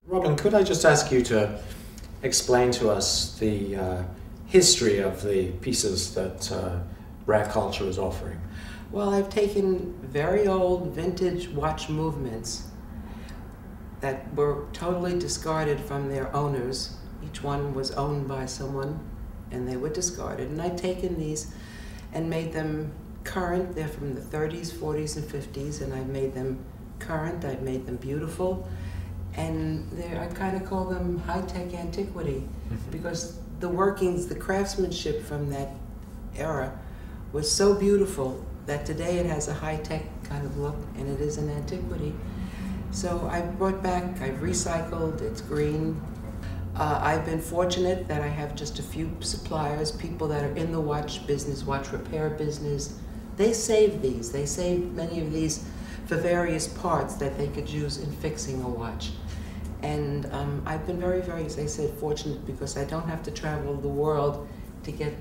Robin, could I just ask you to explain to us the history of the pieces that RAREculture is offering? Well, I've taken very old vintage watch movements that were totally discarded from their owners. Each one was owned by someone and they were discarded. And I've taken these and made them current. They're from the 30s, 40s, and 50s, and I've made them current. I've made them beautiful. And I kind of call them high-tech antiquity because the workings, the craftsmanship from that era was so beautiful that today it has a high-tech kind of look, and it is an antiquity. So I've brought back, I've recycled, it's green. I've been fortunate that I have just a few suppliers, people that are in the watch business, watch repair business. They save these. They save many of these for various parts that they could use in fixing a watch. And I've been very, very, as I said, fortunate because I don't have to travel the world to get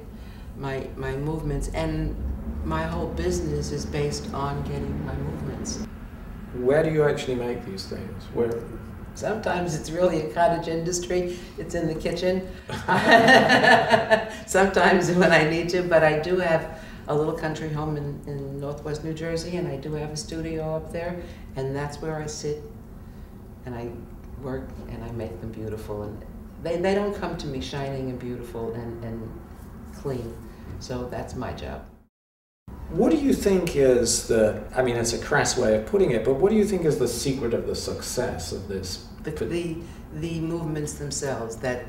my movements. And my whole business is based on getting my movements. Where do you actually make these things? Where? Sometimes it's really a cottage industry. It's in the kitchen. Sometimes when I need to, but I do have a little country home in northwest New Jersey, and I do have a studio up there, and that's where I sit and I work and I make them beautiful. And they don't come to me shining and beautiful and clean. So that's my job. What do you think is I mean, it's a crass way of putting it, but what do you think is the secret of the success of this? The movements themselves, that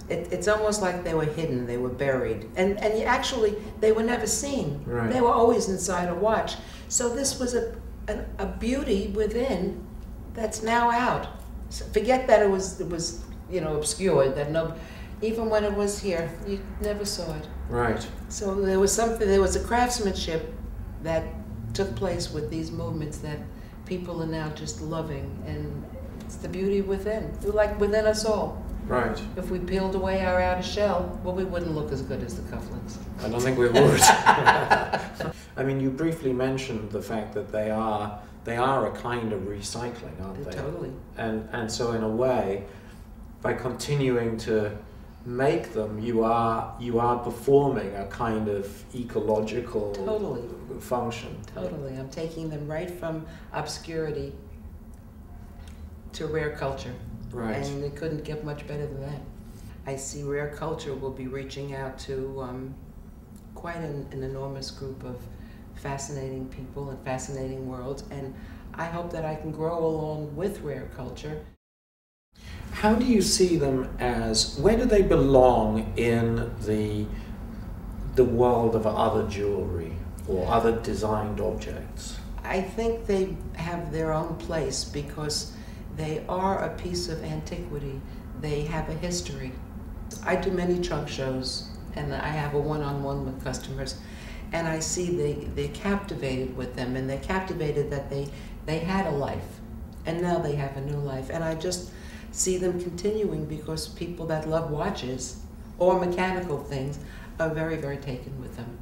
it's almost like they were hidden, they were buried. And actually, they were never seen. Right. They were always inside a watch. So this was a beauty within that's now out. So forget that it was obscured, that even when it was here, you never saw it. Right. So there was a craftsmanship that took place with these movements that people are now just loving, and it's the beauty within. They're like within us all. Right. If we peeled away our outer shell, well, we wouldn't look as good as the cufflinks. I don't think we would. I mean, you briefly mentioned the fact that they are a kind of recycling, aren't they? Totally. And so in a way, by continuing to make them, you are performing a kind of ecological function. Totally. I'm taking them right from obscurity to RAREculture. Right. And it couldn't get much better than that. I see RAREculture will be reaching out to quite an enormous group of fascinating people and fascinating worlds, and I hope that I can grow along with RAREculture. How do you see them where do they belong in the world of other jewelry or other designed objects? I think they have their own place because they are a piece of antiquity. They have a history. I do many trunk shows, and I have a one-on-one with customers, and I see they're captivated with them, and they're captivated that they had a life, and now they have a new life. And I just see them continuing because people that love watches or mechanical things are very, very taken with them.